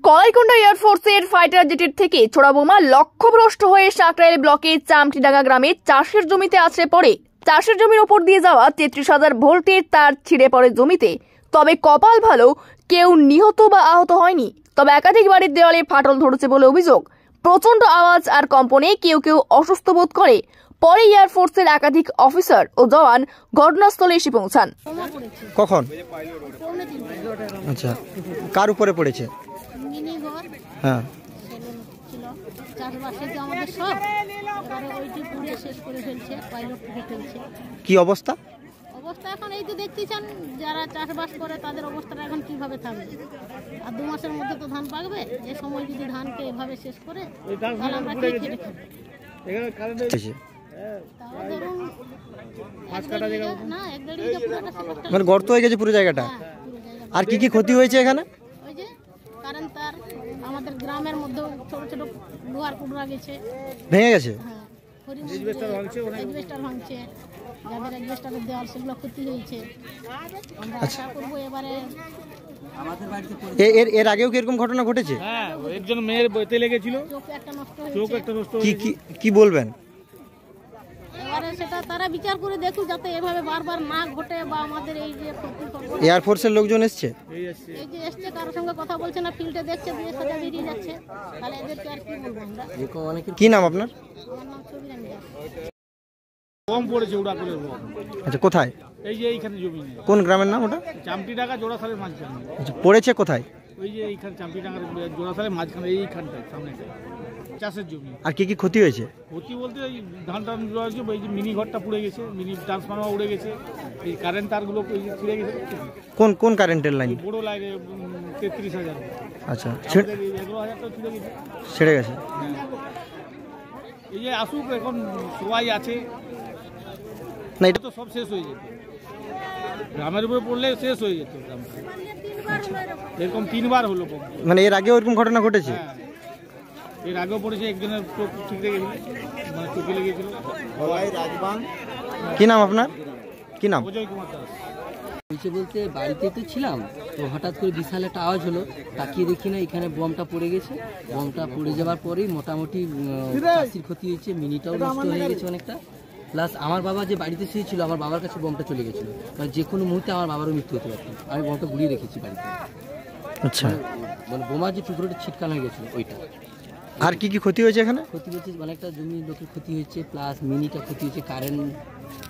Kalaikunda এয়ারফোর্সের fighter জেটের থেকে ছোড়া বোমা লক্ষ্যভ্রষ্ট হয়ে সাঁকরাইল ব্লকের চামটিডাঙ্গা গ্রামে চাষের জমিতে আছড়ে পড়ে। চাষের জমির ওপর দিয়ে যাওয়া 33,000 ভোল্টের তার ছিঁড়ে পড়ে জমিতে। তবে কপাল ভালো, কেউ নিহত বা আহত হয়নি। তবে একাধিক বাড়ির দেওয়ালে ফাটল ধরেছে বলে অভিযোগ। প্রচন্ড আওয়াজ আর কম্পনে কেউ কেউ অসুস্থ বোধ করে। পরে এয়ারফোর্সের একাধিক অফিসার ও জওয়ান ঘটনাস্থলে এসে পৌঁছান। কখন? আচ্ছা, কার উপরে পড়েছে? হ্যাঁ, কি অবস্থা? অবস্থা এখন এই তো দেখতেছেন, যারা চাষবাস করে তাদের অবস্থাটা এখন কিভাবে থাকবে। আর 2 মাসের মধ্যে তো ধান পাকবে। এই সময় যদি ধানকে এভাবে শেষ করে তাহলে আমরা কি খেটে খাবো? মানে গর্ত হয়ে গেছে পুরো জায়গাটা। আর কি কি ক্ষতি হয়েছে এখানে? ওই যে কারেন্ট তার, আমাদের গ্রামের মধ্যে ছোট ছোট লোহার কুড়া গেছে, ভেঙে গেছে। হ্যাঁ, এজবেস্টার ভাঙছে, যাদের এজবেস্টারের দেওয়াল সেগুলো ক্ষতি হয়েছে। আমরা আশা করবো এবারে এর আগেও কি এরকম ঘটনা ঘটেছে? হ্যাঁ, একজন মেয়ের বইতে লেগেছিল, চোখ একটা নষ্ট হয়েছে। কি বলবেন? এবারে সেটা তারা বিচার করে দেখুক যাতে এভাবে বারবার না ঘটে, বা আমাদের এই যে এয়ারফোর্সের লোকজন এসছে, এই যে এসছে, কারোর সঙ্গে কথা বলছে না, ফিল্ডে দেখছে, দিয়ে সোজা বেরিয়ে যাচ্ছে। তাহলে এদেরকে আর কি বলবো আমরা। কি নাম আপনার? আমার নাম ছবিরানী দাস। কম পড়েছে ওটা করে। আচ্ছা, কোথায়? এই যে এইখানে জমি। কোন গ্রামের নাম ওটা? চামটিডাঙ্গা জোড়াসালের মাঝখানে। আচ্ছা, পড়েছে কোথায়? ওই যে এইখানে চামটিডাঙ্গার জোড়াসালের মাঝখানে, এইখানটায় সামনেটায় চাষের জমি। আর কি কি ক্ষতি হয়েছে? ক্ষতি বলতে এই ধান টান রয়েছে, এই যে মিনি ঘরটা পুড়ে গেছে, মিনি ট্রান্সফরমার উড়ে গেছে, এই কারেন্ট তারগুলো ছিঁড়ে গেছে। কোন কারেন্টের লাইন? বড় লাইনে 33,000। আচ্ছা, 11,000 ছিঁড়ে গেছে। ছেড়ে গেছে। এই যে আসুক, এখন সবাই আছে না, এটা তো সব শেষ হয়ে যেত। গ্রামের উপরে পড়লে শেষ হয়ে যেত গ্রামটা। এরকম 3বার হলো। মানে এর আগেও এরকম ঘটনা ঘটেছে? এর আগেও পড়েছে, একজনের চোখ ঠিক লেগেছিল, মানে চোখে লেগেছিল। কি নাম আপনার? কি নাম? অজয় কুমার দাস। হয়েছে বলতে বাড়িতে তো ছিলাম, তো হঠাৎ করে বিশাল একটা আওয়াজ হলো, তাকিয়ে দেখি না এখানে বোমটা পড়ে গেছে। বোমটা পড়ে যাওয়ার পরেই মোটামুটি চাষির ক্ষতি হয়েছে, মিনিটাও নষ্ট হয়ে গেছে অনেকটা। প্লাস আমার বাবা যে বাড়িতে শুয়েছিল, আমার বাবার কাছে বোমটা চলে গেছিলো, মানে যে কোনো মুহূর্তে আমার বাবারও মৃত্যু হতে পারত। আমি বোমটা গুলিয়ে রেখেছি বাড়িতে। আচ্ছা, মানে বোমার যে টুকরোটা ছিটকানো হয়ে গেছিলো ওইটা। আর কি কি ক্ষতি হয়েছে এখানে? ক্ষতি হয়েছে অনেকটা, জমি লোকের ক্ষতি হয়েছে, প্লাস মিনিটা ক্ষতি হয়েছে, কারেন্ট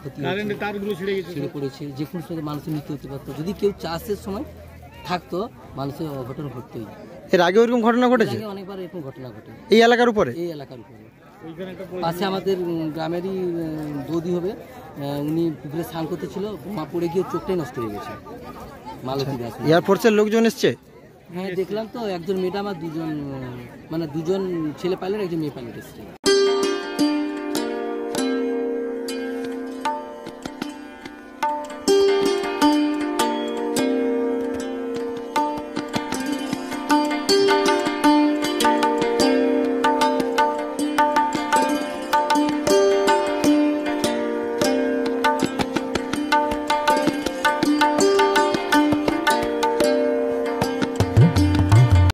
ক্ষতি হয়েছে, তারগুলো ছিঁড়ে পড়েছে। যে কোনো সময় মানুষের মৃত্যু হতে পারতো। যদি কেউ চাষের সময় থাকতো, মানুষের অঘটন ঘটতেই। এর আগে এরকম ঘটনা ঘটেছে? অনেকবার এরকম ঘটনা ঘটে এই এলাকার উপরে? এই এলাকার উপরে। পাশে আমাদের গ্রামেরই বৌদি হবে, উনি পুকুরে স্নান করতেছিল, মা পড়ে গিয়ে চোখটাই নষ্ট হয়ে গেছে। মালতী দাস। এয়ারফোর্সের লোকজন এসছে? হ্যাঁ, দেখলাম তো, একজন ম্যাডাম আর দুজন ছেলে পাইলট, একজন মেয়ে পাইলট এসছে।